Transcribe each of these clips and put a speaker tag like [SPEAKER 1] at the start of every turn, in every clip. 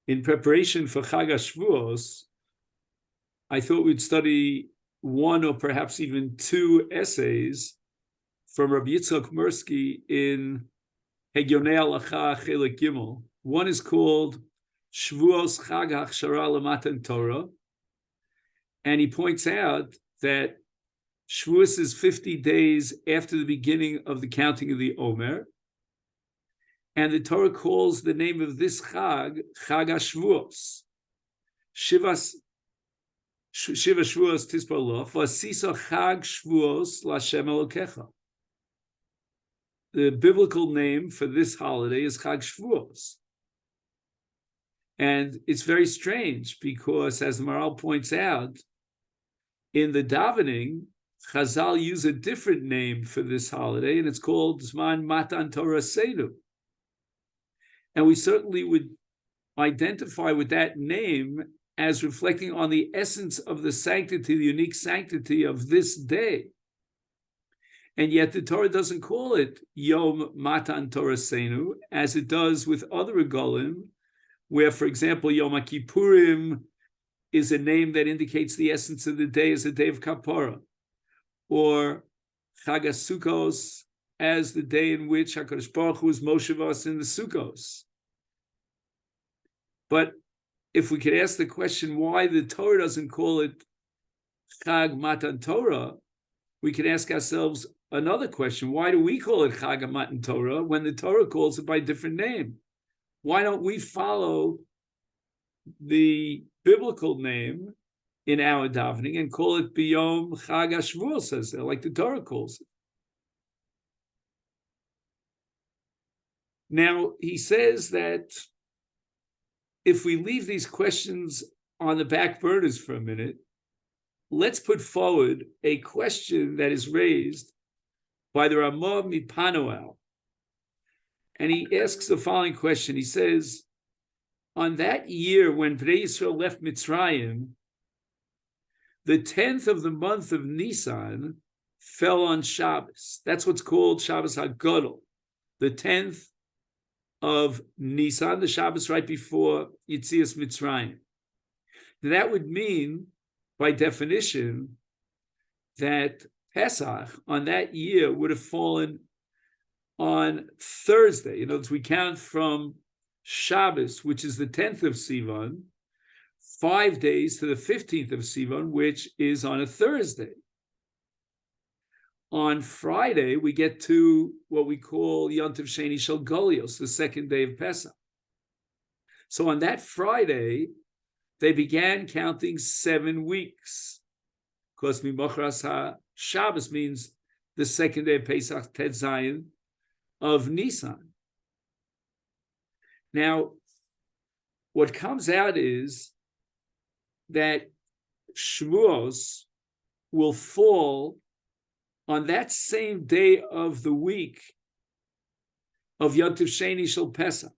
[SPEAKER 1] in preparation for Chag HaShavuos, I thought we'd study one or perhaps even two essays from Rabbi Yitzchak Mirsky in Hegyonei Halacha Chelik Gimel. One is called Shavuos Chag HaChshara L'Matan Torah, and he points out that Shavuos is 50 days after the beginning of the counting of the Omer, and the Torah calls the name of this Chag, Chag HaShavuos. Shiva Shavuos Tispar Loch, V'asisa Chag Shavuos L'Hashem Elokecha. The biblical name for this holiday is Chag Shavuos. And it's very strange because, as the Maharal points out, in the davening, Chazal use a different name for this holiday, and it's called Zman Matan Torah Senu. And we certainly would identify with that name as reflecting on the essence of the sanctity, the unique sanctity of this day. And yet the Torah doesn't call it Yom Matan Torah Senu, as it does with other regalim, where, for example, Yom Kippurim is a name that indicates the essence of the day as a day of Kapara, or Chag HaSukkos as the day in which HaKadosh Baruch Hu is Moshe us in the Sukkos. But if we could ask the question why the Torah doesn't call it Chag Matan Torah, we can ask ourselves another question. Why do we call it Chag Matan Torah when the Torah calls it by a different name? Why don't we follow the biblical name in our davening and call it Biyom Chag HaShavuos, like the Torah calls it? Now, he says that if we leave these questions on the back burners for a minute, let's put forward a question that is raised by the Ramah Mipanoel. And he asks the following question. He says, on that year when Bnei Yisrael left Mitzrayim, the 10th of the month of Nisan fell on Shabbos. That's what's called Shabbos HaGadol, the 10th of Nisan, the Shabbos right before Yetzias Mitzrayim. That would mean, by definition, that Pesach on that year would have fallen on Thursday. In other words, we count from Shabbos, which is the 10th of Sivan, 5 days to the 15th of Sivan, which is on a Thursday. On Friday, we get to what we call Yontiv Sheni Shel Golios, the second day of Pesach. So on that Friday, they began counting 7 weeks. Because Mimochras HaShabbos means the second day of Pesach, Tet Zayin of Nisan. Now, what comes out is that Shavuos will fall on that same day of the week of Yontiv Sheni Shel Pesach.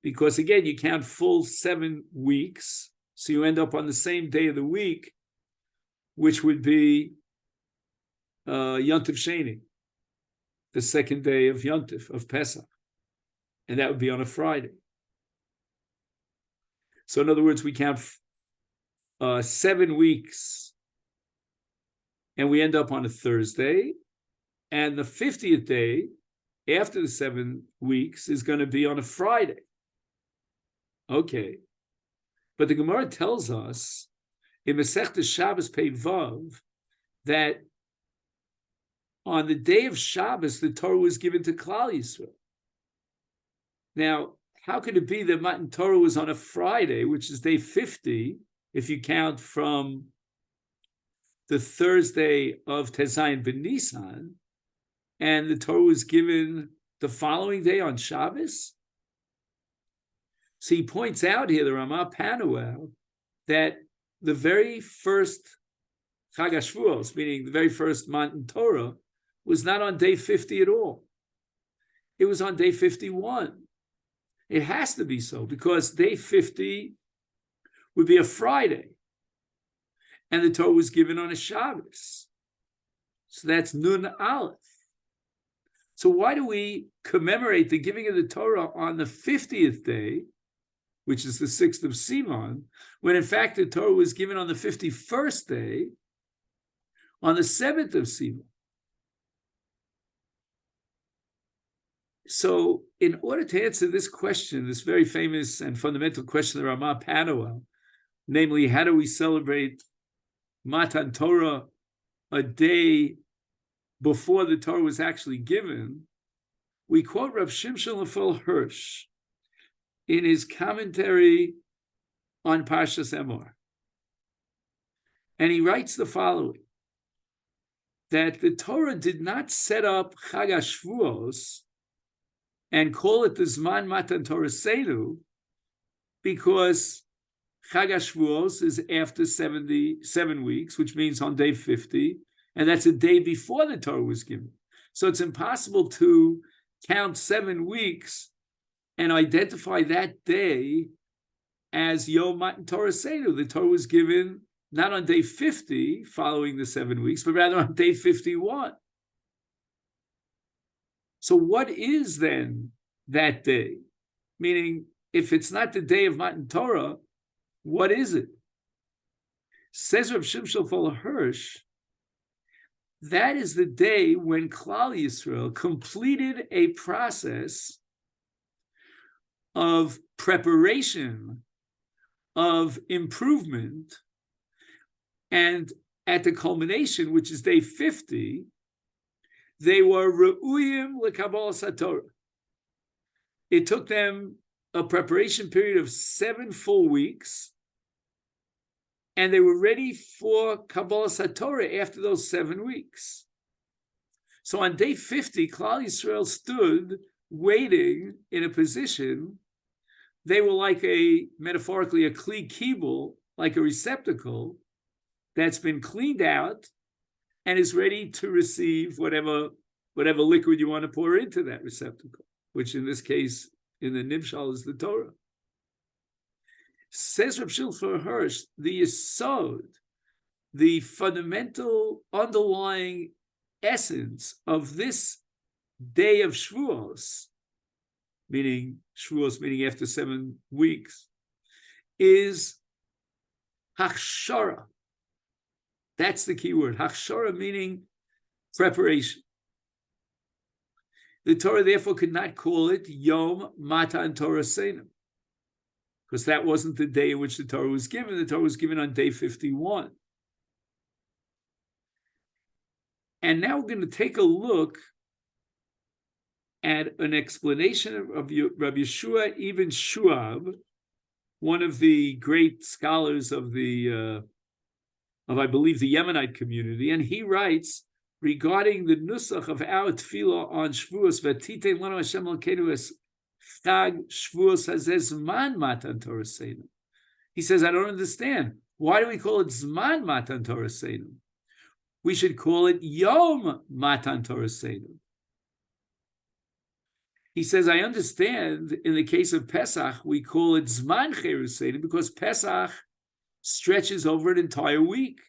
[SPEAKER 1] Because again, you count full 7 weeks, so you end up on the same day of the week, which would be Yontiv Sheni, the second day of Yontiv, of Pesach. And that would be on a Friday. So in other words, we count 7 weeks, and we end up on a Thursday, and the 50th day after the 7 weeks is going to be on a Friday. Okay. But the Gemara tells us in Masechta Shabbos Pei Vav that on the day of Shabbos, the Torah was given to Klal Yisrael. Now, how could it be that Matan Torah was on a Friday, which is day 50, if you count from the Thursday of Tezayin Ben Nisan, and the Torah was given the following day on Shabbos? So he points out here, the Ramah Panuel, that the very first Chag HaShavuos, meaning the very first Matan Torah, was not on day 50 at all. It was on day 51. It has to be so, because day 50 would be a Friday, and the Torah was given on a Shabbos. So that's Nun Aleph. So why do we commemorate the giving of the Torah on the 50th day, which is the 6th of Sivan, when in fact the Torah was given on the 51st day, on the 7th of Sivan? So in order to answer this question, this very famous and fundamental question of Ramah Panuel, namely, how do we celebrate Matan Torah a day before the Torah was actually given, we quote Rav Shimshon Lefel Hirsch in his commentary on Parshas Emor. And he writes the following, that the Torah did not set up Chag HaShavuos and call it the Zman Matan Torah Senu, because Chag HaShavuos is after 77 weeks, which means on day 50, and that's a day before the Torah was given. So it's impossible to count 7 weeks and identify that day as Yom Matan Torah Senu. The Torah was given not on day 50, following the 7 weeks, but rather on day 51. So what is then that day? Meaning, if it's not the day of Matan Torah, what is it? Says Rav Shimshon Lefel Hirsch, that is the day when Klal Yisrael completed a process of preparation, of improvement, and at the culmination, which is day 50, they were re'uyim l'kabbalas haTorah. It took them a preparation period of 7 full weeks, and they were ready for Kabbalas HaTorah after those 7 weeks. So on day 50, Klal Yisrael stood waiting in a position. They were like metaphorically, a kli kibul, like a receptacle that's been cleaned out and is ready to receive whatever liquid you want to pour into that receptacle, which in this case, in the Nimshal, is the Torah. Says Rav Shimshon Hirsch, the yesod, the fundamental underlying essence of this day of Shavuos, meaning after 7 weeks, is hachshara. That's the key word. Hachshara meaning preparation. The Torah therefore could not call it Yom Matan Torah Senu, because that wasn't the day in which the Torah was given. The Torah was given on day 51. And now we're going to take a look at an explanation of Rabbi Yeshua Ibn Shuab, one of the great scholars of I believe, the Yemenite community. And he writes regarding the nusach of our tefillah on Shavuos, V'titein lanu Hashem Elokeinu es Chag Shavuos hazeh zman matan Torah seinu. He says, I don't understand. Why do we call it Zman Matan Torah Seinu? We should call it Yom Matan Torah Seinu. He says, I understand in the case of Pesach, we call it Zman Cheru Seinu because Pesach stretches over an entire week.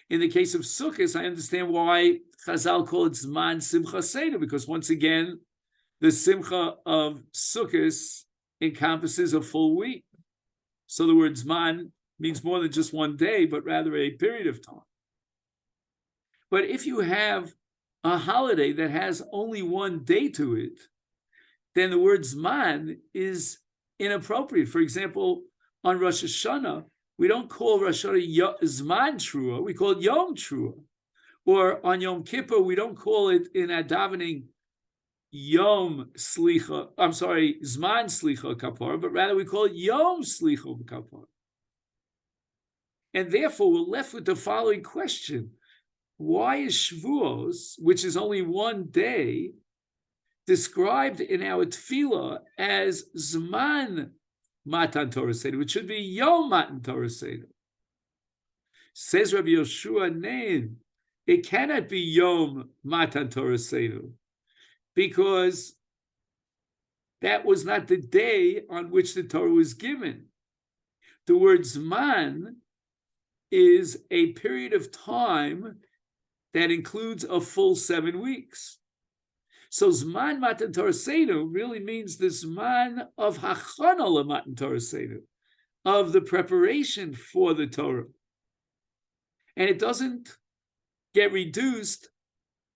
[SPEAKER 1] In the case of Sukkot, I understand why Chazal call it Zman Simcha Seinu, because once again, the Simcha of Sukkot encompasses a full week. So the word Zman means more than just one day, but rather a period of time. But if you have a holiday that has only one day to it, then the word Zman is inappropriate. For example, on Rosh Hashanah, we don't call Rosh Hashanah Zman Trua, we call it Yom Trua. Or on Yom Kippur, we don't call it in our davening Zman Slicha Kapar, but rather we call it Yom Slicha Kapar. And therefore, we're left with the following question. Why is Shavuos, which is only one day, described in our tefillah as Zman Matan Torah Seder, which should be Yom Matan Torah Seder? Says Rabbi Yoshua Nein, it cannot be Yom Matan Torah Seder, because that was not the day on which the Torah was given. The word Zman is a period of time that includes a full 7 weeks. So Zman Matan Torah Seinu really means the Zman of Hachana LaMatan Torah Seinu, of the preparation for the Torah. And it doesn't get reduced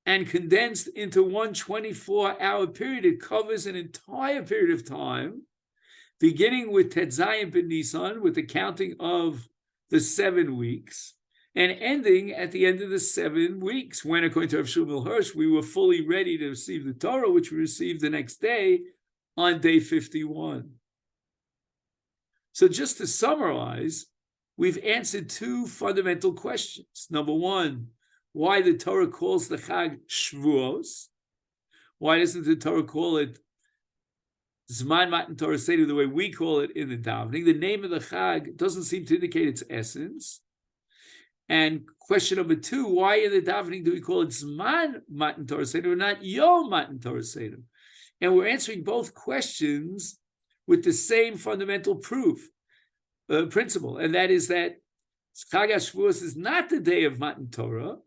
[SPEAKER 1] and condensed into one 24-hour period. It covers an entire period of time, beginning with Tetzayin ben Nisan, with the counting of the 7 weeks, and ending at the end of the 7 weeks, when, according to Rav Shmuel Hirsch, we were fully ready to receive the Torah, which we received the next day on day 51. So just to summarize, we've answered 2 fundamental questions. Number one, why the Torah calls the Chag Shavuos? Why doesn't the Torah call it Zman Matan Torah Seder the way we call it in the davening? The name of the Chag doesn't seem to indicate its essence. And question number 2, why in the davening do we call it Zman Matan Torah Seder, not Yom Matan Torah Seder? And we're answering both questions with the same fundamental principle, and that is that Chag HaShavuos is not the day of Matan Torah,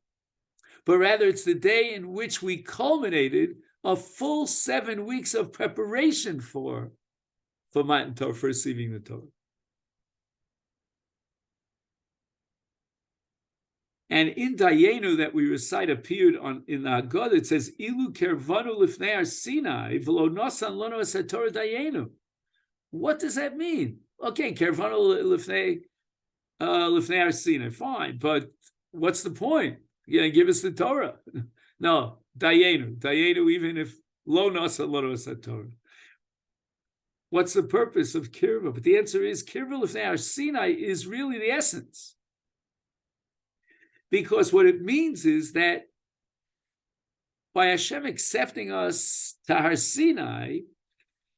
[SPEAKER 1] but rather it's the day in which we culminated a full 7 weeks of preparation for Matan Torah, for receiving the Torah. And in Dayenu that we recite appeared in the Haggadah, it says, Ilu kervanu lifnei ar Sinai v'lo nosan lono es haTorah Dayenu. What does that mean? Okay, kervanu lifnei ar Sinai, fine, but what's the point? You're going to give us the Torah? No, Dayenu, even if lo nosan lono es haTorah. What's the purpose of kirva? But the answer is, kirva lifnei ar Sinai is really the essence. Because what it means is that by Hashem accepting us to Har Sinai,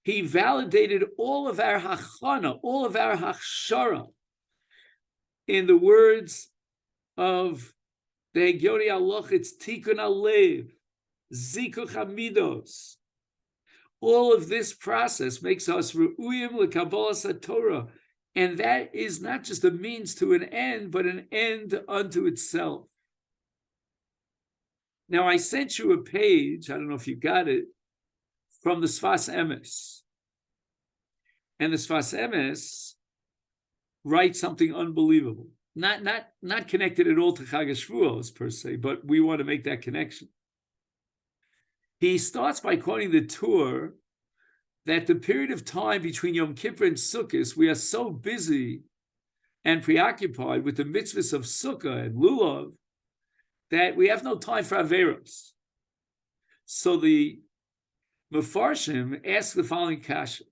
[SPEAKER 1] He validated all of our hachana, all of our hachshara. In the words of the Hegyonei Halacha, it's tikkun halev, zikuch hamidos. All of this process makes us re'uyim lekabbalas haTorah. And that is not just a means to an end, but an end unto itself. Now, I sent you a page, I don't know if you got it, from the Sfas Emes. And the Sfas Emes writes something unbelievable. Not connected at all to Chag HaShavuos per se, but we want to make that connection. He starts by quoting the Tur that the period of time between Yom Kippur and Sukkot, we are so busy and preoccupied with the mitzvahs of Sukkah and Lulav that we have no time for Averos. So the Mefarshim ask the following kasha.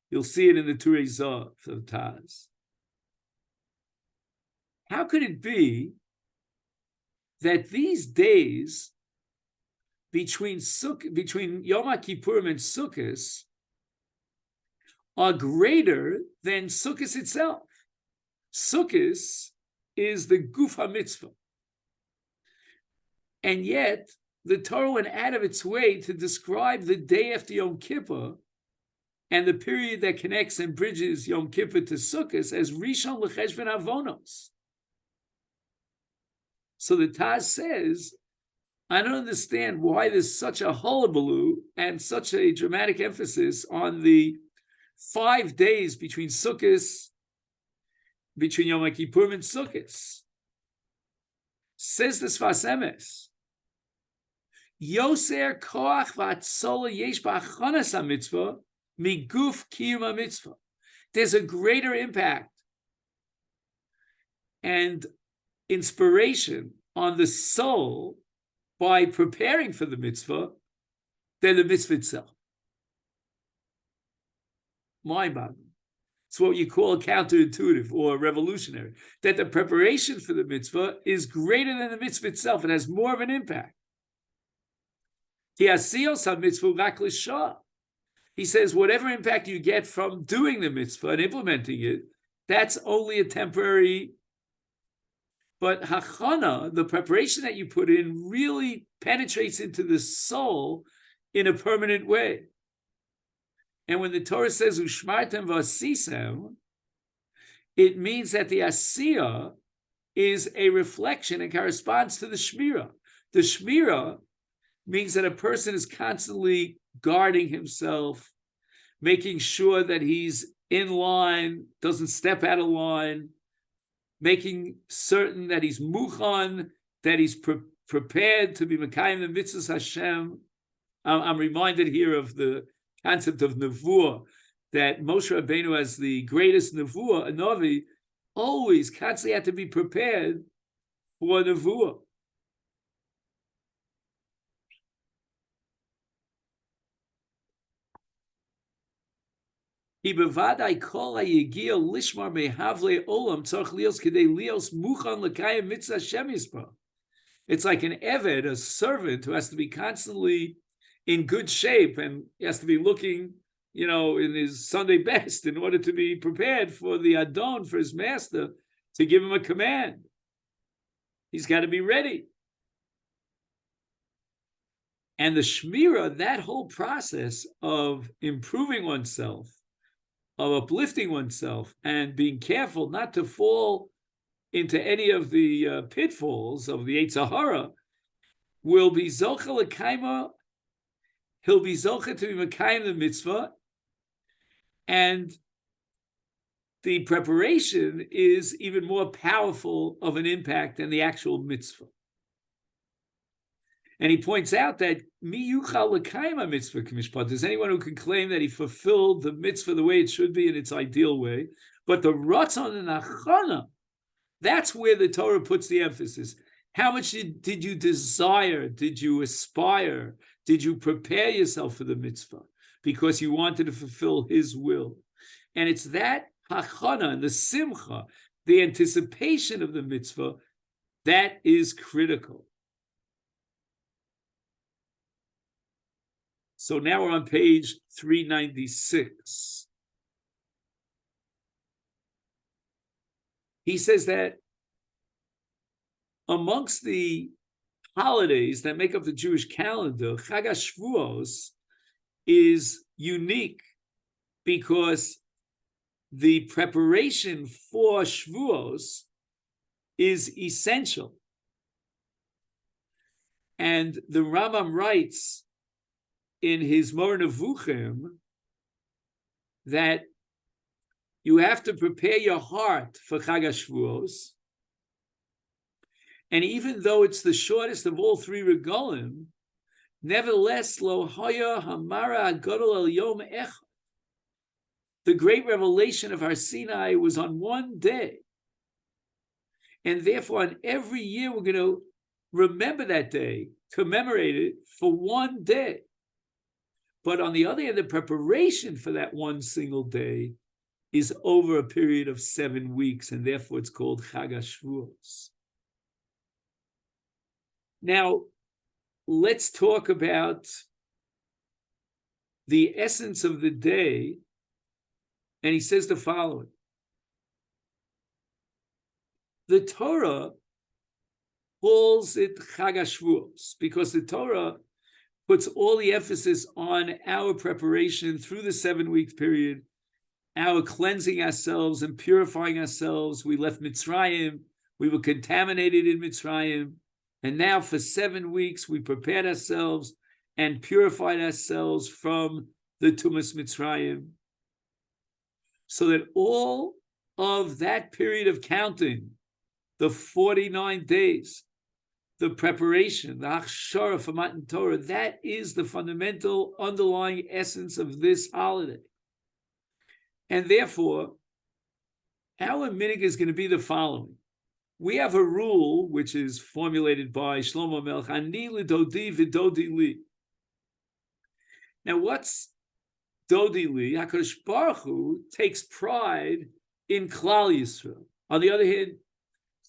[SPEAKER 1] You'll see it in the Turei Zav of Taz. How could it be that these days between Yom HaKippurim and Sukkot are greater than Sukkot itself? Sukkot is the Guf HaMitzvah. And yet, the Torah went out of its way to describe the day after Yom Kippur and the period that connects and bridges Yom Kippur to Sukkot as Rishon L'Cheshvan Avonos. So the Taz says, I don't understand why there's such a hullabaloo and such a dramatic emphasis on the 5 days between Sukkot, between Yom Kippur and Sukkot. Says the Sfas Emes, Yoser koach v'atzola yesh b'achanas ha-mitzvah miguf kiyum ha-mitzvah. There's a greater impact and inspiration on the soul by preparing for the mitzvah than the mitzvah itself. Mind-boggling. It's what you call counterintuitive or revolutionary, that the preparation for the mitzvah is greater than the mitzvah itself. It has more of an impact. He says, whatever impact you get from doing the mitzvah and implementing it, that's only a temporary. But hachana, the preparation that you put in, really penetrates into the soul in a permanent way. And when the Torah says ushmartem v'asisem, it means that the asiyah is a reflection and corresponds to the shmirah. The shmirah means that a person is constantly guarding himself, making sure that he's in line, doesn't step out of line, making certain that he's muchan, that he's prepared to be Mekayim the mitzvahs Hashem. I'm reminded here of the concept of nevuah, that Moshe Rabbeinu, as the greatest nevuah, a Navi, always constantly had to be prepared for nevuah. It's like an eved, a servant who has to be constantly in good shape and he has to be looking, in his Sunday best in order to be prepared for the Adon, for his master, to give him a command. He's got to be ready. And the Shmira, that whole process of improving oneself, of uplifting oneself and being careful not to fall into any of the pitfalls of the Yetzer Hara, will be Zocha L'Kaima. He'll be Zocha to be Mekayim the mitzvah, and the preparation is even more powerful of an impact than the actual mitzvah. And he points out that mi yuchal l'kayim mitzvah k'mishpat. There's anyone who can claim that he fulfilled the mitzvah the way it should be in its ideal way, but the ratzon and achana, that's where the Torah puts the emphasis. How much did you desire? Did you aspire? Did you prepare yourself for the mitzvah because you wanted to fulfill his will? And it's that hachana, the simcha, the anticipation of the mitzvah, that is critical. So now we're on page 396. He says that amongst the holidays that make up the Jewish calendar, Chag Shavuos is unique because the preparation for Shavuos is essential. And the Rambam writes in his Mor Nevuchim that you have to prepare your heart for Chag Shavuos. And even though it's the shortest of all three regalim, nevertheless, lo haya hamara agadol el yom echad. The great revelation of Har Sinai was on one day. And therefore, on every year, we're going to remember that day, commemorate it for one day. But on the other hand, the preparation for that one single day is over a period of 7 weeks, and therefore it's called Chag Shavuos. Now, let's talk about the essence of the day. And he says the following. The Torah calls it Chag Shavuos because the Torah puts all the emphasis on our preparation through the 7 week period, our cleansing ourselves and purifying ourselves. We left Mitzrayim, we were contaminated in Mitzrayim, and now for 7 weeks we prepared ourselves and purified ourselves from the Tumas Mitzrayim, so that all of that period of counting, the 49 days, the preparation, the Achshara for Matan Torah, that is the fundamental underlying essence of this holiday. And therefore, our minhag is going to be the following. We have a rule which is formulated by Shlomo Melech, Ani l'dodi v'dodi li. Now, what's Dodi li? HaKadosh Baruch Hu takes pride in Klal Yisrael. On the other hand,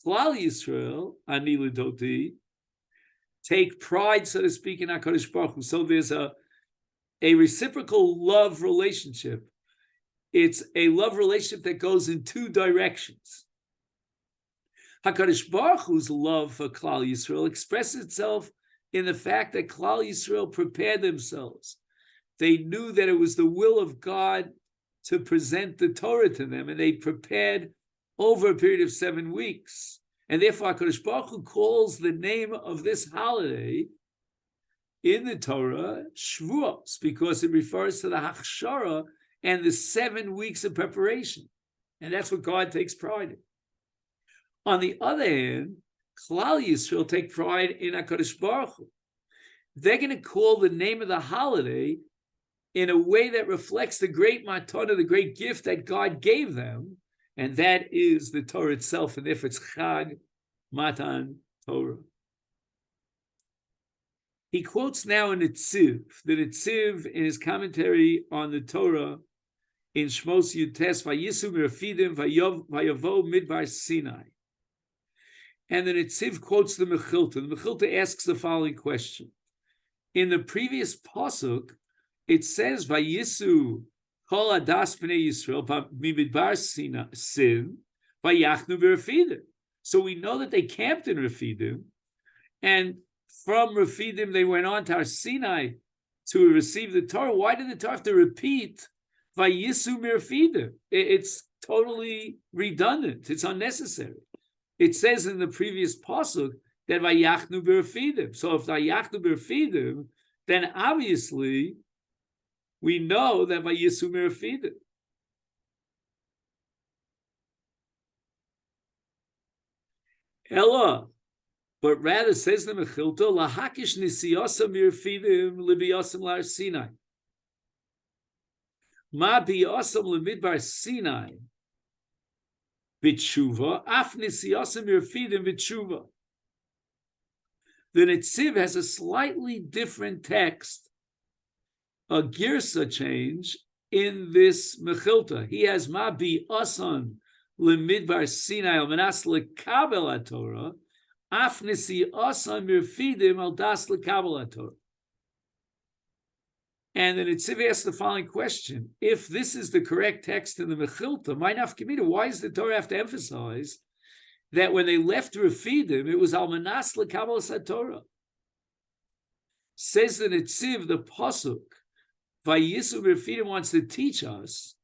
[SPEAKER 1] Klal Yisrael, Ani l'dodi, take pride, so to speak, in HaKadosh Baruch Hu. So there's a reciprocal love relationship. It's a love relationship that goes in two directions. HaKadosh Baruch Hu's love for Klal Yisrael expresses itself in the fact that Klal Yisrael prepared themselves. They knew that it was the will of God to present the Torah to them, and they prepared over a period of 7 weeks. And therefore, HaKadosh Baruch Hu calls the name of this holiday in the Torah Shavuot, because it refers to the Hachshara and the 7 weeks of preparation. And that's what God takes pride in. On the other hand, Klal Yisrael take pride in HaKadosh Baruch Hu. They're going to call the name of the holiday in a way that reflects the great matana, the great gift that God gave them, and that is the Torah itself, and therefore it's Chag, Matan, Torah. He quotes now a Netziv, the Netziv in his commentary on the Torah in Shmos Yutes, Vayisu Mirafidim, Vayavo Midbar Sinai. And the Netziv quotes the Mechilta. The Mechilta asks the following question. In the previous pasuk, it says, "Vayisu kol adas bnei Yisrael mimidbar sin vayachnu b'Refidim." So we know that they camped in Refidim, and from Refidim they went on to Har Sinai to receive the Torah. Why did the Torah have to repeat Vayisu mirfidim? It's totally redundant. It's unnecessary. It says in the previous pasuk that vayachnu b'Refidim. So if vayachnu b'Refidim, then obviously we know that vayisu b'Refidim. Ella, but rather says the Mechilta, lahakish nisiyasa b'Refidim libiyasam l'Har Sinai. Ma biyasam l'midbar Sinai b'tshuva, af nisiyasa b'Refidim b'tshuva. The Netziv has a slightly different text, a girsa change in this Mechilta. He has ma bi asan lemidbar Sinai al manas lekabel Torah, af nisi asan mirfidim al das lekabel Torah. And the Netziv asks the following question: if this is the correct text in the Mechilta, my nafkamina, why does the Torah have to emphasize that when they left Refidim, it was Almanas L'Kabbalas Torah? Says the Netziv, the pasuk, Vayisu Refidim wants to teach us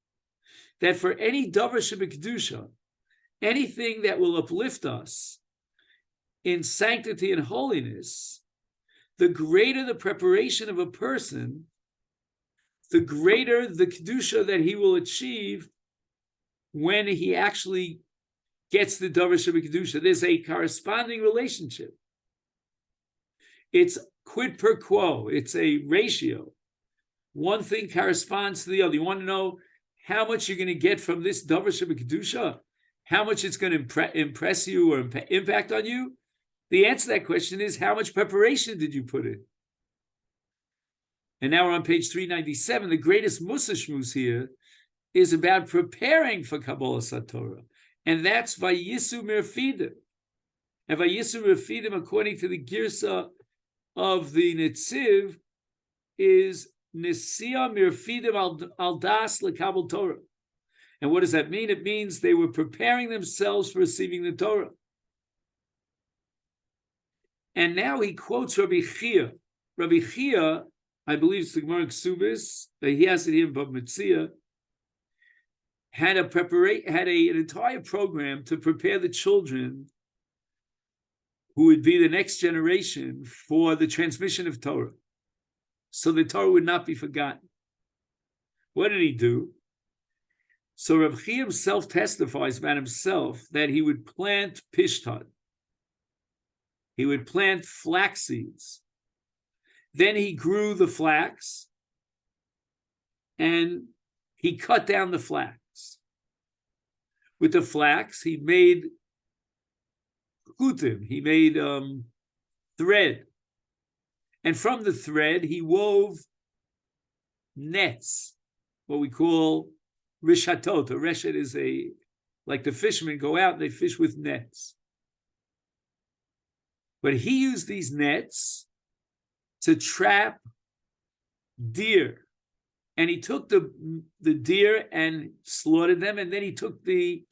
[SPEAKER 1] that for any davar shebekdusha, anything that will uplift us in sanctity and holiness, the greater the preparation of a person, the greater the kedusha that he will achieve when he actually gets the davar shebekdusha. There's a corresponding relationship. It's quid per quo. It's a ratio. One thing corresponds to the other. You want to know how much you're going to get from this davar shebekdusha? How much it's going to impress you or impact on you? The answer to that question is, how much preparation did you put in? And now we're on page 397. The greatest Musa Shmuz here is about preparing for Kabbalas HaTorah. And that's Vayisu Mirfidim. And Vayisu Mirfidim, according to the Girsa of the Netziv, is Nisia Mirfidim al das lekabel Torah. And what does that mean? It means they were preparing themselves for receiving the Torah. And now he quotes Rabbi Chia. Rabbi Chia, I believe it's the Gemara Ksubis, he has it here in Bab Metzia, had an entire program to prepare the children who would be the next generation for the transmission of Torah, so the Torah would not be forgotten. What did he do? So Rav Chia himself testifies about himself that he would plant pishtan. He would plant flax seeds. Then he grew the flax and he cut down the flax. With the flax, he made chutim, he made thread. And from the thread, he wove nets, what we call rishatot. A reshet is like the fishermen go out and they fish with nets. But he used these nets to trap deer. And he took the deer and slaughtered them, and then he took the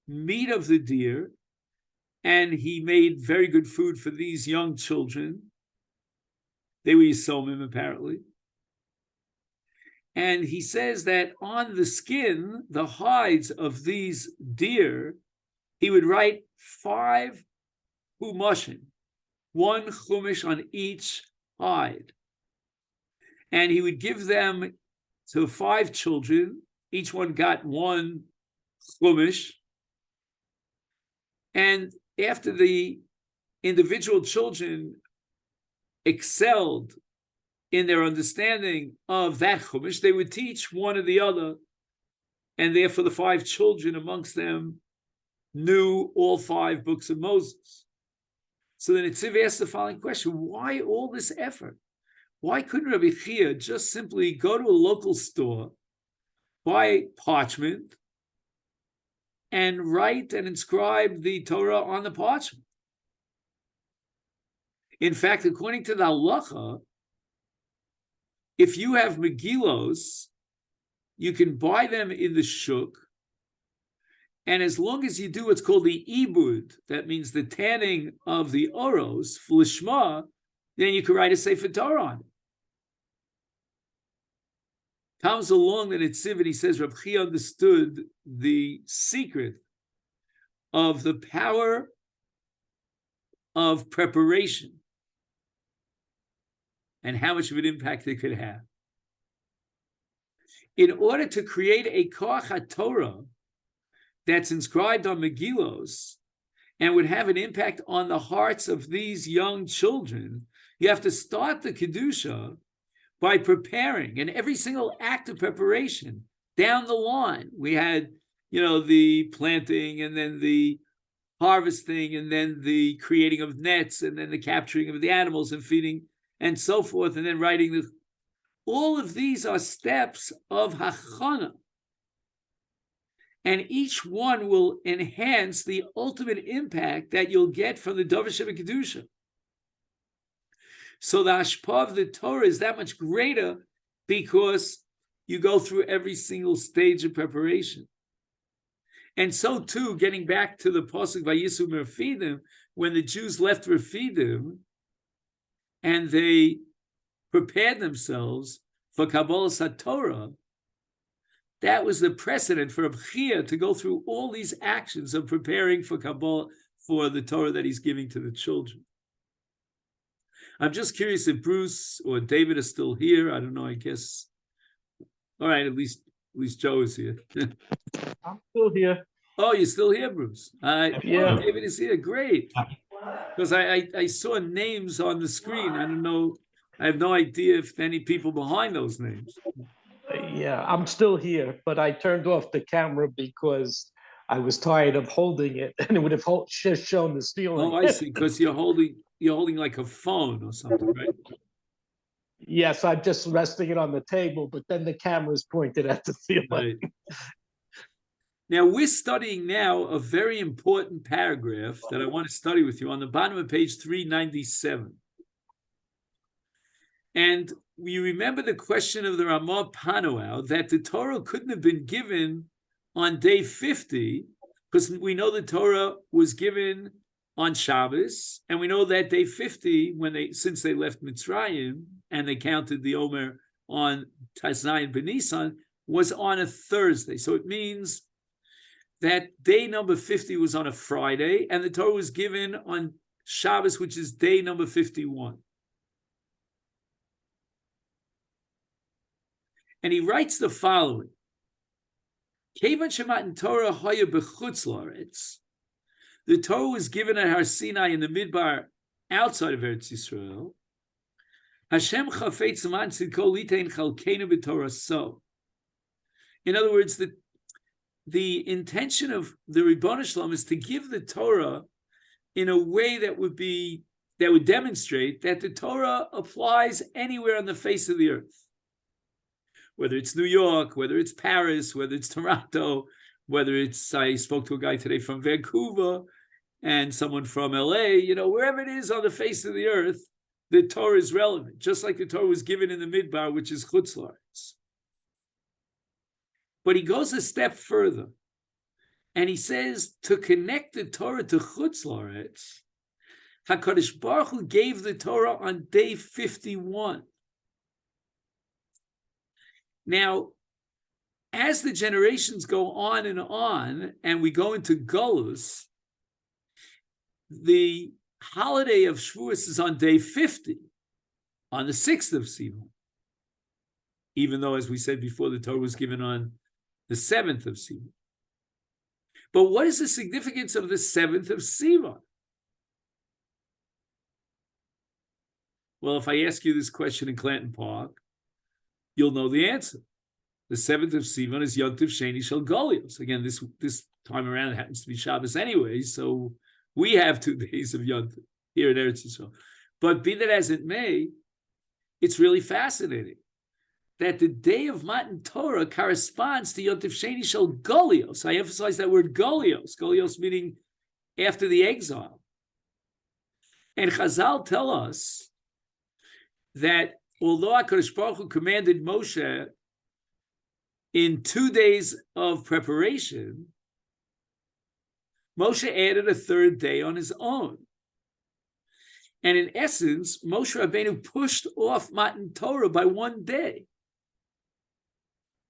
[SPEAKER 1] meat of the deer and he made very good food for these young children. They were Yisomim, apparently. And he says that on the skin, the hides of these deer, he would write 5 humashim, 1 chumash on each hide. And he would give them to 5 children. Each one got 1 chumash. And after the individual children excelled in their understanding of that chumash, they would teach one or the other. And therefore the 5 children amongst them knew all 5 books of Moses. So the Netziv asked the following question: why all this effort? Why couldn't Rabbi Chia just simply go to a local store, buy parchment, and write and inscribe the Torah on the parchment? In fact, according to the Halacha, if you have Megillos, you can buy them in the shuk, and as long as you do what's called the ibud, that means the tanning of the oros, flishma, then you can write a Sefer Torah on it. Comes along the Netziv and he says Reb Chia understood the secret of the power of preparation and how much of an impact it could have. In order to create a koach HaTorah that's inscribed on Megillos and would have an impact on the hearts of these young children, you have to start the Kedusha by preparing, and every single act of preparation down the line. We had, the planting, and then the harvesting, and then the creating of nets, and then the capturing of the animals and feeding, and so forth, and then writing all of these are steps of hachana. And each one will enhance the ultimate impact that you'll get from the Davar Shebekidusha. So the hashpah of the Torah is that much greater because you go through every single stage of preparation. And so too, getting back to the pasuk Vayisu Refidim, when the Jews left Refidim and they prepared themselves for Kabbalas HaTorah, that was the precedent for Reb Chia to go through all these actions of preparing for Kabbalah, for the Torah that he's giving to the children. I'm just curious if Bruce or David are still here. I don't know, I guess. All right, at least Joe is here.
[SPEAKER 2] I'm still here.
[SPEAKER 1] Oh, you're still here, Bruce?
[SPEAKER 2] Yeah.
[SPEAKER 1] Oh, David is here, great. Because I saw names on the screen. I don't know, I have no idea if any people behind those names.
[SPEAKER 2] Yeah, I'm still here, but I turned off the camera because I was tired of holding it, and it would have just shown the ceiling.
[SPEAKER 1] Oh, I see, because you're holding like a phone or something, right?
[SPEAKER 2] Yes, I'm just resting it on the table, but then the camera's pointed at the ceiling.
[SPEAKER 1] Right. Now, we're studying now a very important paragraph that I want to study with you on the bottom of page 397. And you remember the question of the Ramah Panuau that the Torah couldn't have been given on day 50, because we know the Torah was given on Shabbos, and we know that day 50, since they left Mitzrayim and they counted the Omer on Taznayin B'Nisan, was on a Thursday. So it means that day number 50 was on a Friday, and the Torah was given on Shabbos, which is day number 51. And he writes the following: Kevan Shematan Torah Haya B'chutz La'aretz. The Torah was given at Har Sinai in the Midbar outside of Eretz Yisrael. Hashem chafetz man tzidko litein chalkeinu b'Torah so. In other words, the intention of the Ribono Shalom is to give the Torah in a way that would demonstrate that the Torah applies anywhere on the face of the earth. Whether it's New York, whether it's Paris, whether it's Toronto, whether it's, I spoke to a guy today from Vancouver and someone from LA, wherever it is on the face of the earth, the Torah is relevant, just like the Torah was given in the Midbar, which is Chutz La'aretz. But he goes a step further, and he says to connect the Torah to Chutz La'aretz, HaKadosh Baruch Hu gave the Torah on day 51. Now, as the generations go on, and we go into Golus, the holiday of Shavuot is on day 50, on the 6th of Sivan. even though, as we said before, the Torah was given on the 7th of Sivan. But what is the significance of the 7th of Sivan? Well, if I ask you this question in Clanton Park, you'll know the answer. The 7th of Sivan is Yontif Sheni Shel Golios. Again, this time around it happens to be Shabbos anyway, so we have 2 days of Yontif here in Eretz Yisrael. But be that as it may, it's really fascinating that the day of Matan Torah corresponds to Yontif Sheni Shel Golios. I emphasize that word Golios. Golios meaning after the exile. And Chazal tell us that although HaKadosh Baruch Hu commanded Moshe in 2 days of preparation, Moshe added a 3rd day on his own. And in essence, Moshe Rabbeinu pushed off Matan Torah by 1 day.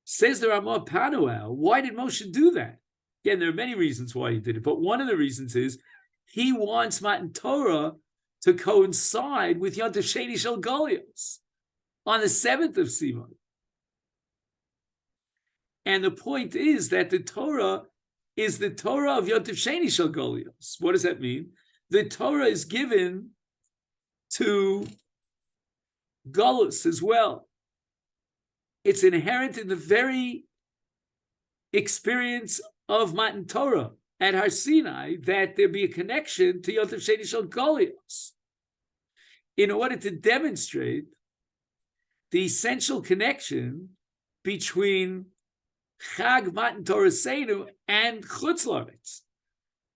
[SPEAKER 1] Says the Ramah Panuel, why did Moshe do that? Again, there are many reasons why he did it, but one of the reasons is he wants Matan Torah to coincide with Yontif Sheni Shel Golios on the 7th of Sivan. And the point is that the Torah is the Torah of Yontif Sheni Shel Golios. What does that mean? The Torah is given to Golus as well. It's inherent in the very experience of Matan Torah at Har Sinai that there be a connection to Yontif Sheni Shel Golios in order to demonstrate the essential connection between Chag Matan Torah Seinu and Chutz Laretz,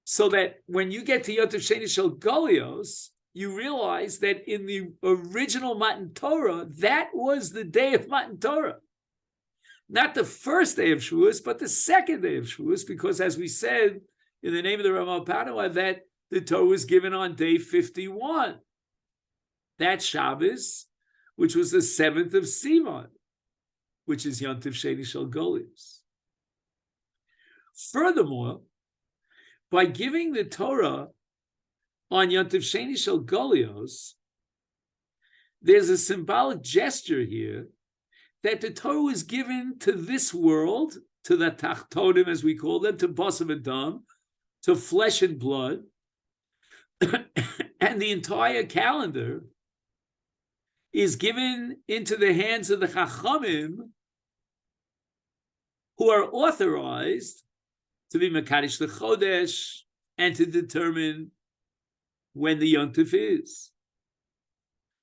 [SPEAKER 1] so that when you get to Yontif Sheni Shel Golios, you realize that in the original Matan Torah, that was the day of Matan Torah. Not the first day of Shavuot, but the 2nd day of Shavuot, because as we said in the name of the Ramah Panuah, that the Torah was given on day 51. That Shabbos, which was the 7th of Sivan, which is Yontif Sheni Shel Golios. Furthermore, by giving the Torah on Yontif Sheni Shel Golios, there's a symbolic gesture here that the Torah was given to this world, to the Tachtonim, as we call them, to Basar and Dam, to flesh and blood, and the entire calendar is given into the hands of the Chachamim, who are authorized to be Mekadesh the Chodesh and to determine when the Yontif is.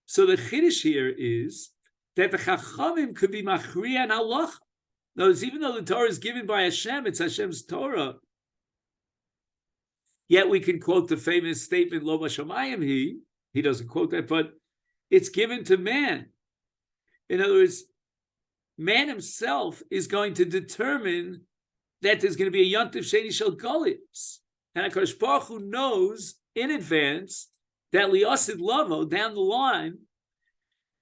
[SPEAKER 1] So the Chiddush here is that the Chachamim could be Machriya and Halacha. Notice, even though the Torah is given by Hashem, it's Hashem's Torah, yet we can quote the famous statement, Lo Bashamayim he doesn't quote that, but it's given to man. In other words, man himself is going to determine that there's going to be a Yontif Sheni Shel Golios. And HaKadosh Baruch Hu knows in advance that Liasid Lavo, down the line,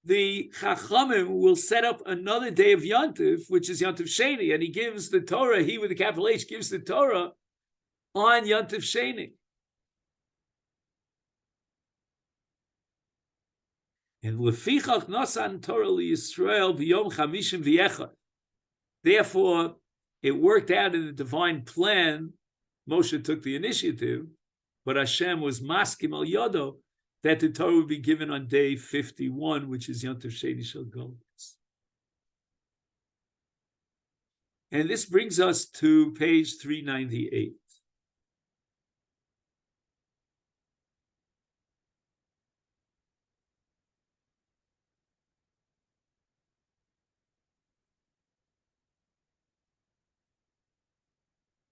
[SPEAKER 1] the Chachamim will set up another day of Yontif, which is Yontif Sheni, and he gives the Torah, he with the capital H gives the Torah on Yontif Sheni. And Lefichach Nasan Torah LiYisrael B'Yom Chamishim V'Echad. Therefore, it worked out in the divine plan. Moshe took the initiative, but Hashem was maskim al yodo that the Torah would be given on day 51, which is Yontif Sheni Shel Golios. And this brings us to page 398.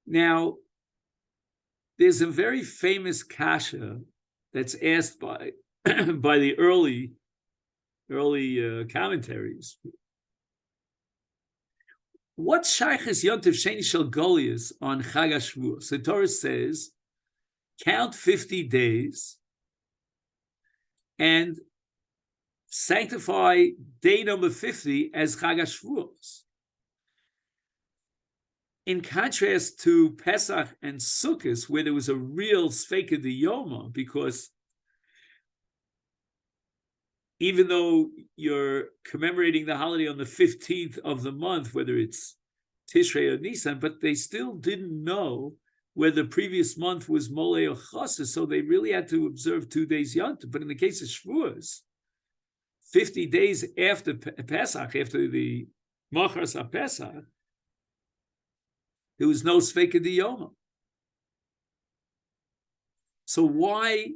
[SPEAKER 1] Now, there's a very famous kasha that's asked by by the early commentaries. What's Shaychus Yontif Sheni Shel Golios on Chag HaShavuos? The Torah says, count 50 days and sanctify day number 50 as Chag HaShavuos. In contrast to Pesach and Sukkot, where there was a real Sfeika D'Yoma, because even though you're commemorating the holiday on the 15th of the month, whether it's Tishrei or Nisan, but they still didn't know whether the previous month was Molei or Chassid, so they really had to observe 2 days Yontif. But in the case of Shavuos, 50 days after Pesach, after the Machras HaPesach, there was no Sveika Diyoma. So why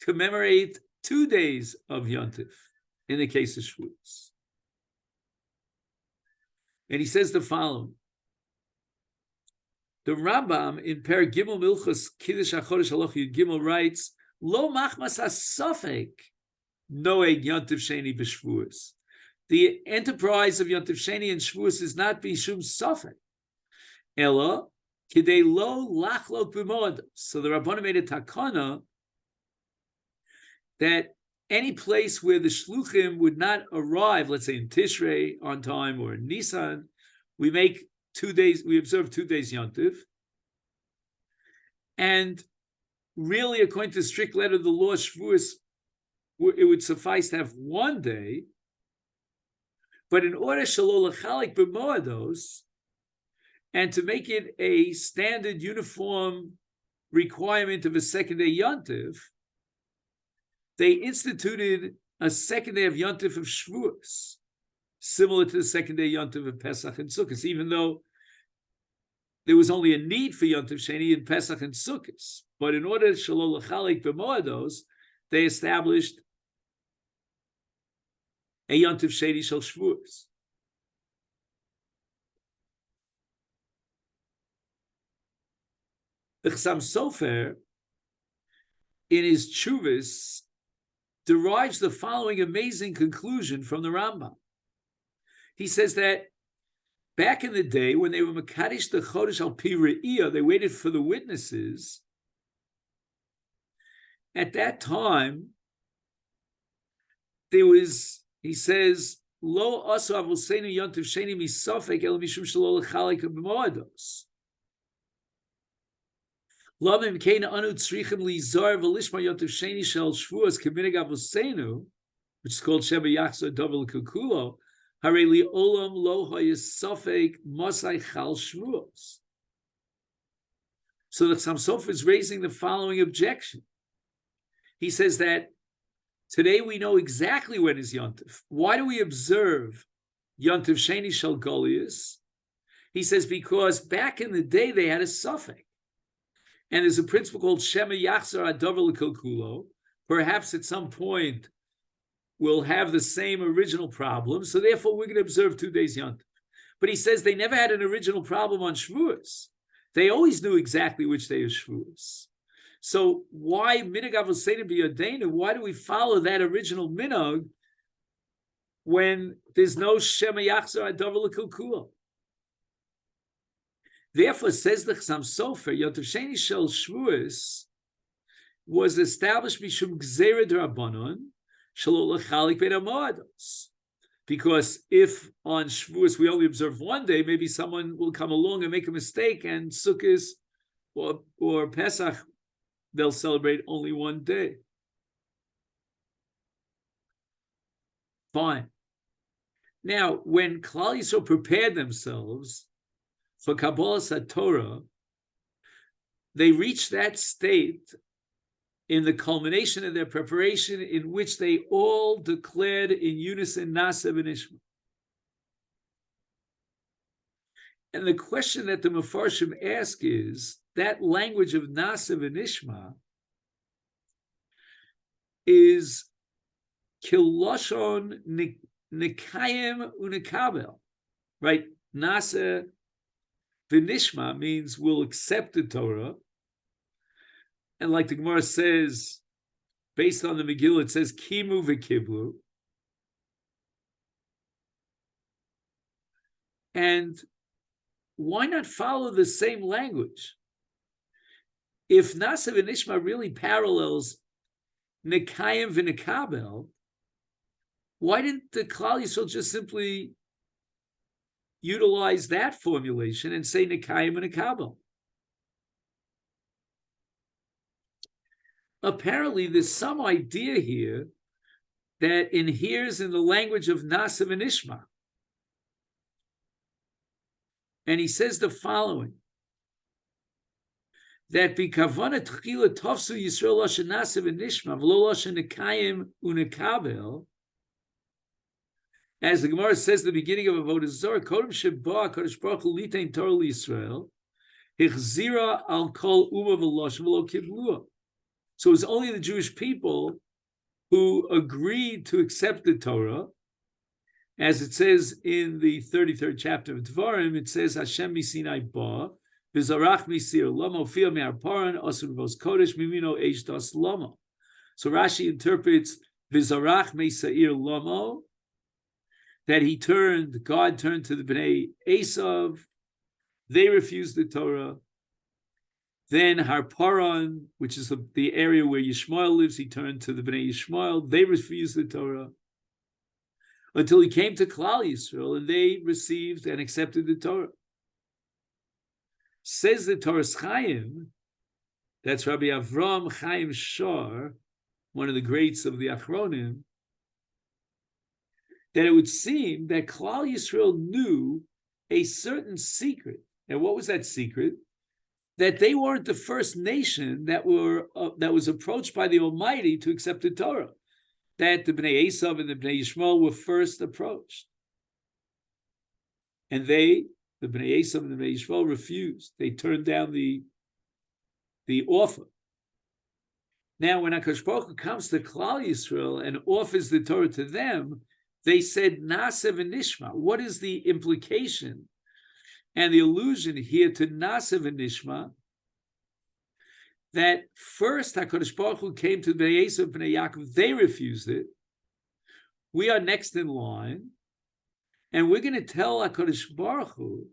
[SPEAKER 1] commemorate 2 days of Yontif in the case of Shavuos? And he says the following. The Rambam in Per Gimel Milchus Kiddush HaChodesh Halacha Yud Gimel writes, Lo machmas hasafek noeg Yontif Sheni b'Shvuos. The enterprise of Yontif Sheni and Shavuos is not b'shum safek. Ella kidei lo lachlok b'moed. So the Rabbanan made a takana that any place where the shluchim would not arrive, let's say in Tishrei on time or in Nisan, we make 2 days, we observe 2 days Yontif. And really, according to the strict letter of the law, Shavuos, it would suffice to have 1 day. But in order shelo lechalik b'moedos, and to make it a standard uniform requirement of a second day Yontif, they instituted a second day of Yontif of Shavuos, similar to the second day Yontif of Pesach and Sukkot, even though there was only a need for Yontif Sheni in Pesach and Sukkot. But in order shelo lechalik b'moedos, they established a Yontif Sheni shel Shavuos. The Chassam Sofer, in his Tshuvos, derives the following amazing conclusion from the Rambam. He says that back in the day, when they were Mekadesh the Chodesh al Pi Re'iyah, they waited for the witnesses. At that time, there was, he says, Lo asu avosenu Yontif Sheni misafek el mishum shelo lechalik b'moedos. Lamim keina anu tzrichim lizar v'lishma Yontif Sheni shel Shavuos k'minig avosenu, which is called Sheba Yachzor Dovel Kukulo, Harei li olam lo hayisafek masai chal Shavuos. So the Chassam Sofer is raising the following objection. He says that today we know exactly when is Yontif. Why do we observe Yontif Sheni Shel Golius? He says because back in the day they had a suffix. And there's a principle called Shema Yachzor Adover L'Kilkulo. Perhaps at some point we'll have the same original problem, so therefore we're going to observe 2 days Yontif. But he says they never had an original problem on Shavuos. They always knew exactly which day is Shavuos. So why minhag avosenu b'yodenu? Why do we follow that original minhag when there's no Shema Yachzor Adover L'Kilkulo? Therefore, says the Chassam Sofer, Yontif Sheni Shel Shavuos was established mishum gzeira d'Rabbanan shelo lechalik bein hamoedos. Because if on Shavuos we only observe 1 day, maybe someone will come along and make a mistake, and Sukkot or Pesach, they'll celebrate only 1 day. Fine. Now, when Klal Yisrael prepared themselves for Kabbalas HaTorah, they reached that state in the culmination of their preparation in which they all declared in unison Na'aseh v'Nishma. And the question that the Mefarshim ask is, that language of Na'aseh v'Nishma is Kiloshon Nikayim Unikabel, right? Na'aseh v'Nishma means we'll accept the Torah. And like the Gemara says, based on the Megillah, it says, Kimu v'kiblu. And why not follow the same language? If Na'aseh v'Nishma really parallels Nikayim v'Nikabel, why didn't the Klal Yisrael just simply utilize that formulation and say Nikayim v'Nikabel? Apparently, there's some idea here that inheres in the language of Nasa and Ishma. And he says the following, that b'kavana tchila tofsu Yisrael loshen Nasa and Ishma v'lo loshen nekayim unekabel. As the Gemara says at the beginning of Avodah Zarah, Kodem Sheba Kodesh Baruch Hu Litein Torah L'Yisrael, Hichzira al Kol Uma V'Loshen V'Lo Kiblua. So it was only the Jewish people who agreed to accept the Torah, as it says in the 33rd chapter of Dvarim. It says Hashem Misinai Ba V'Zarach Misir Lama Ofia Me'ar Paran Asur Vos Kodesh Mimino Eish Das Lama. So Rashi interprets V'Zarach Me'Sair Lama, that God turned to the Bnei Esav, they refused the Torah. Then Harparan, which is the area where Yishmael lives, he turned to the Bnei Yishmael, they refused the Torah. Until he came to Klal Yisrael, and they received and accepted the Torah. Says the Torah's Chaim, that's Rabbi Avram Chaim Shor, one of the greats of the Achronim, that it would seem that Klal Yisrael knew a certain secret. And what was that secret? That they weren't the first nation that was approached by the Almighty to accept the Torah. That the Bnei Esav and the Bnei Yishmael were first approached. And the Bnei Esav and the Bnei Yishmael refused. They turned down the offer. Now, when HaKadosh Baruch Hu comes to Klal Yisrael and offers the Torah to them, they said, Nasa v'nishma. What is the implication and the allusion here to Nasa v'nishma? That first HaKadosh Baruch Hu came to the Bnei Esav and Bnei Yaakov, they refused it. We are next in line, and we're going to tell HaKadosh Baruch Hu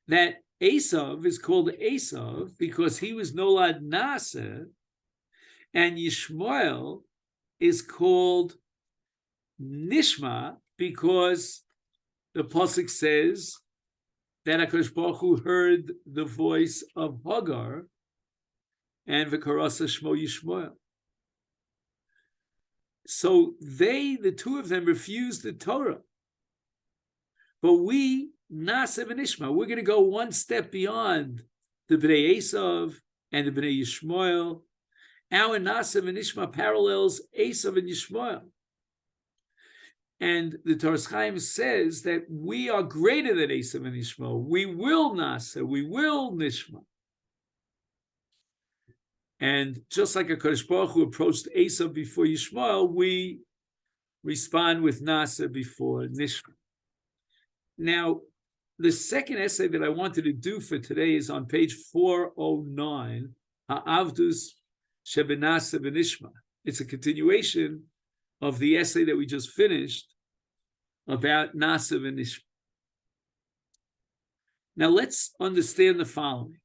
[SPEAKER 1] that Esav is called Esav because he was nolad Nasa, and Yishmael is called Nishma because the pasuk says that HaKadosh Baruch Hu heard the voice of Hagar and v'karasa shmo Yishmael. So the two of them refused the Torah. But we, Nasa v'Nishma, we're going to go one step beyond the Bnei Esav and the Bnei Yishmael. Our Nasa v'Nishma parallels Esav and Yishmael. And the Torah Chaim says that we are greater than Esav and Yishmael. We will Nasa, we will Nishma. And just like HaKadosh Baruch Hu approached Esav before Yishmael, we respond with Nasa before Nishma. Now, the second essay that I wanted to do for today is on page 409, Ha'avdus Shebenasa V'Nishma. It's a continuation of the essay that we just finished about Nasa v'Nishma. Now let's understand the following.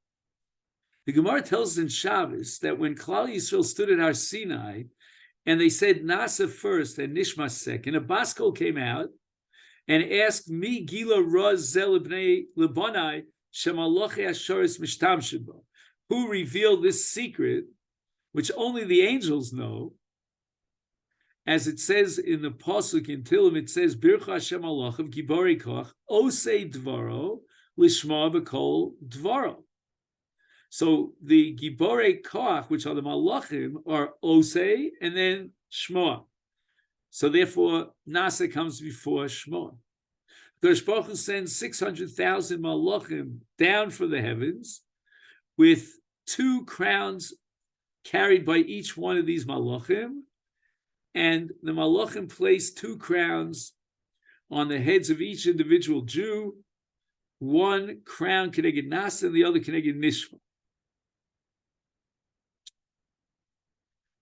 [SPEAKER 1] The Gemara tells us in Shabbos that when Klal Yisrael stood at Har Sinai and they said Nasa first and Nishma second, a Baskol came out and asked me, Gila Raz Zel Lebanai Shemaloche Ashoris Mishtam Sheba, who revealed this secret, which only the angels know. As it says in the pasuk in Tehillim, it says Bircha Hashem Alochav Giborei Koch Osei Dvaro Lishma B'Kol Dvaro. So the Giborei Koch, which are the Malachim, are Osei and then Shma. So therefore, Nasa comes before Shma. Kodesh Baruch Hu sends 600,000 Malachim down from the heavens with 2 crowns carried by each one of these Malachim. And the Malachim place 2 crowns on the heads of each individual Jew, one crown Keneged Nasa and the other Keneged Nishma.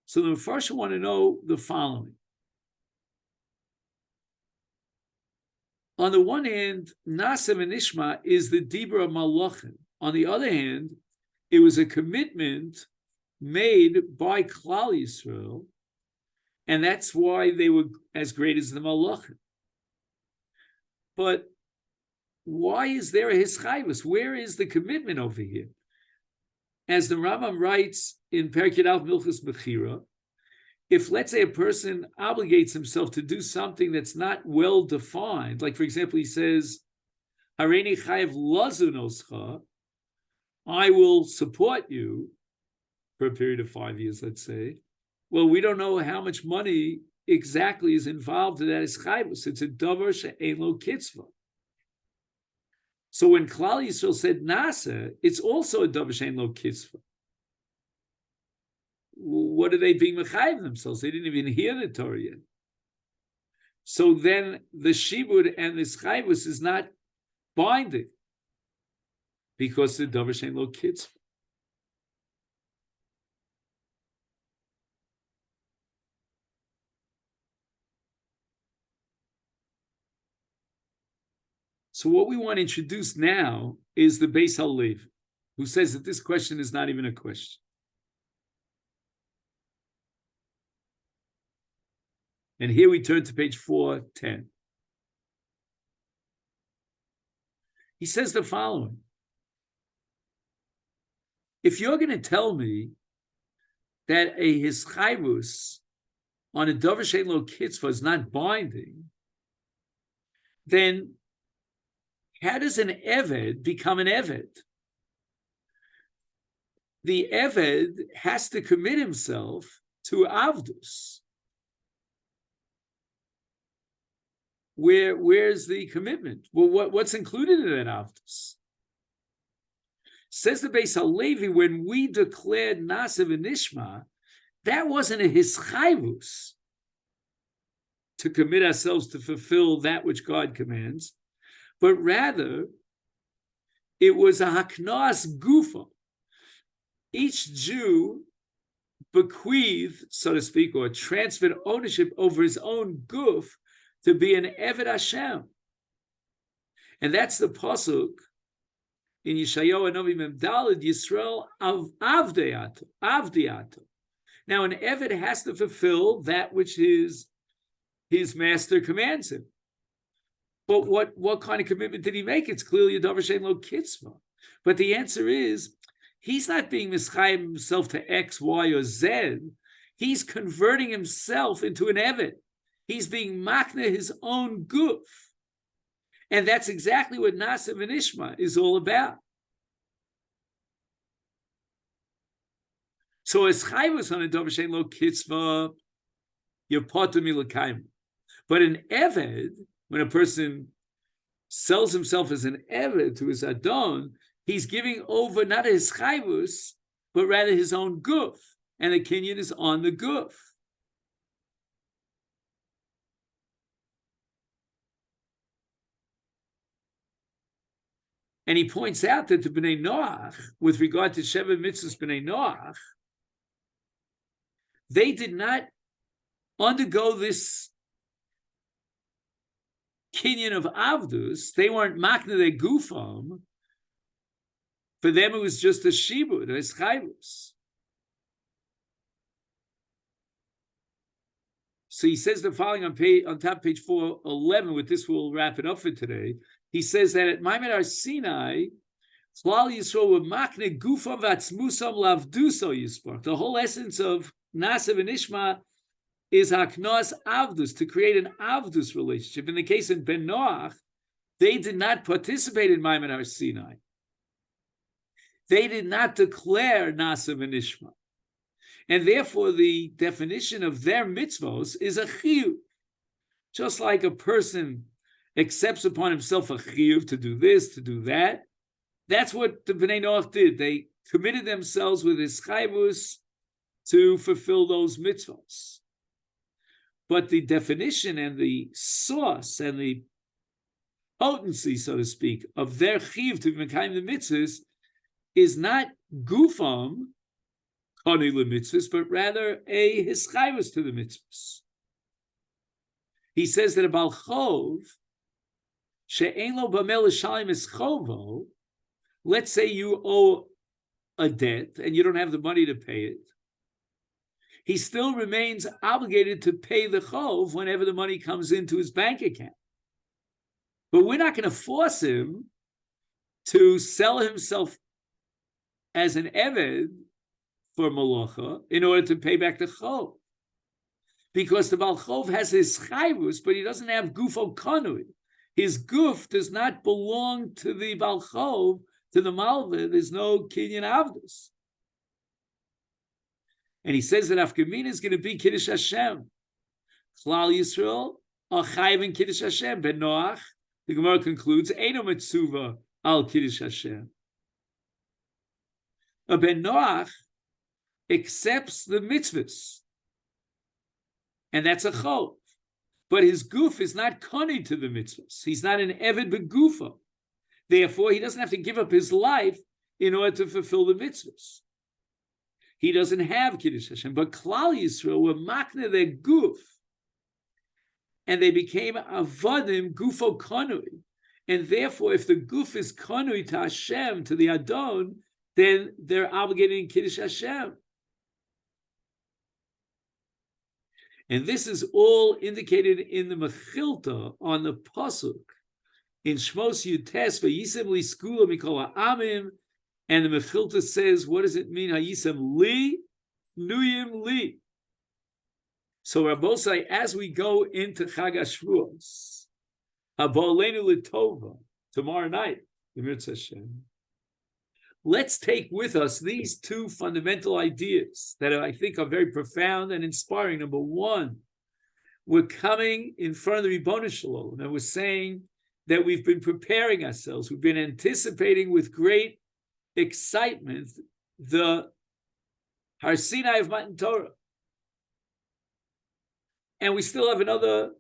[SPEAKER 1] So the Mefarshim want to know the following. On the one hand, Nasa and Nishma is the Dibra of Malachim. On the other hand, it was a commitment made by Klal Yisrael, and that's why they were as great as the Malachim. But why is there a hischayvus? Where is the commitment over here? As the Rambam writes in Perek Yud Aleph Milchus Bechira, if, let's say, a person obligates himself to do something that's not well defined, like, for example, he says, Hareini chayev lazunoscha, I will support you for a period of 5 years, let's say. Well, we don't know how much money exactly is involved in that ischayvus. It's a davar she'ein lo kitzva. So when Klal Yisrael said nasa, it's also a davar she'ein lo kitzva. What are they being mechayev themselves? They didn't even hear the Torah yet. So then the shibud and the ischayvus is not binding because the davar she'ein lo kitzva. So what we want to introduce now is the Beis Halevi, who says that this question is not even a question. And here we turn to page 410. He says the following. If you're going to tell me that a hischayvus on a davar she'ein lo kitzva is not binding, then how does an Eved become an Eved? The Eved has to commit himself to Avdus. Where's the commitment? Well, what's included in that Avdus? Says the Beis Halevi, when we declared Nasiv and Nishma, that wasn't a hischayvus to commit ourselves to fulfill that which God commands, but rather it was a haknas gufa. Each Jew bequeathed, so to speak, or transferred ownership over his own guf to be an Eved Hashem. And that's the pasuk in Yeshayahu Hanavi Memdalid, Yisrael Avdiato. Now an Eved has to fulfill that which his master commands him. But what kind of commitment did he make? It's clearly a davar she'ein lo kitzva. But the answer is, he's not being mischayim himself to X, Y, or Z. He's converting himself into an Eved. He's being makna his own guf. And that's exactly what Nasiv and Ishma is all about. So as chayvus on a davar she'ein lo kitzva, you're potter milakayim. But an Eved, when a person sells himself as an Eved to his Adon, he's giving over not his chayvus, but rather his own guf. And the kinyan is on the guf. And he points out that the Bnei Noach, with regard to Sheva Mitzvahs Bnei Noach, they did not undergo this kinyan of Avdus. They weren't makna their gufam. For them, it was just a shibud, a eschayvus. So he says the following on top page 411. With this, we'll wrap it up for today. He says that at Maimed Har Sinai, Klal Yisrael were makne gufam v'atzmusam lavduso yispark. The whole essence of Nasiv and Ishma is haknos avdus, to create an avdus relationship. In the case of Ben Noach, they did not participate in Maimed Har Sinai. They did not declare Nasiv and Ishma. And therefore, the definition of their mitzvos is a chiyuv. Just like a person accepts upon himself a chiyuv to do this, to do that, that's what the Bnei Noach did. They committed themselves with ischayvus to fulfill those mitzvos. But the definition and the source and the potency, so to speak, of their chiyuv to become the mitzvahs is not gufam, kani lemitzvahs, but rather a hischayvus to the mitzvahs. He says that a bal chov, she'ein lo bameh l'shalim eschovo, let's say you owe a debt and you don't have the money to pay it, he still remains obligated to pay the chov whenever the money comes into his bank account. But we're not going to force him to sell himself as an eved for malacha in order to pay back the chov. because the Baal Chov has his chayvus, but he doesn't have gufo kanui. His guf does not belong to the Baal Chov, to the Malva. There's no kinyan avdus. And he says that Afkamina is going to be Kiddush Hashem. Klal Yisrael are chayv in Kiddush Hashem. Ben Noach, the Gemara concludes, Eino Metzuva al Kiddush Hashem. Ben Noach accepts the mitzvahs, and that's a chov. But his guf is not koni to the mitzvahs. He's not an eved begufa. Therefore, he doesn't have to give up his life in order to fulfill the mitzvahs. He doesn't have Kiddush Hashem. But Klal Yisrael were makne their guf, and they became avodim gufo konui. And therefore, if the guf is konui to Hashem, to the Adon, then they're obligated in Kiddush Hashem. And this is all indicated in the Mechilta on the Pasuk in Shmos Yutes Vayisem Li Skula Mikol Ha'amim, and the Mechilta says, what does it mean? Hayisem Li Nuyim Li. So Rabbosai, as we go into Chag HaShavuos, Habolenu L'Tova, tomorrow night, the Mitzvah Hashem, let's take with us these two fundamental ideas that I think are very profound and inspiring. Number one, we're coming in front of the Ribono Shel Olam, and we're saying that we've been preparing ourselves. We've been anticipating with great excitement the Har Sinai of Matan Torah. And we still have another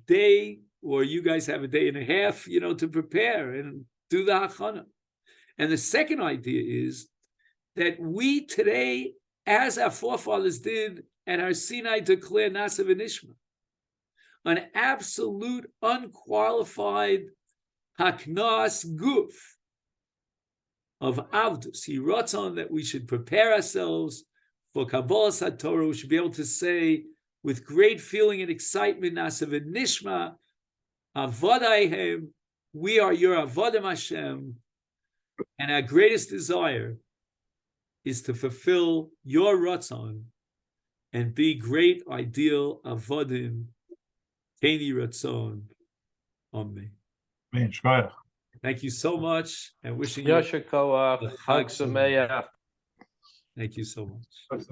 [SPEAKER 1] day, or you guys have a day and a half, to prepare and do the Hachana. And the second idea is that we today, as our forefathers did at Har Sinai, declare Nasa v'Nishma, an absolute, unqualified haknas guf of avdus. He wrote on that we should prepare ourselves for Kabbalas HaTorah. We should be able to say with great feeling and excitement, Nasa v'Nishma, Avodaihem, we are your Avodim Hashem. And our greatest desire is to fulfill your ratzon and be great, ideal avodim. Keni ratzon. Amen. Thank you so much, and wishing you
[SPEAKER 2] Yashar Koach, Chag Sameach.
[SPEAKER 1] Thank you so much.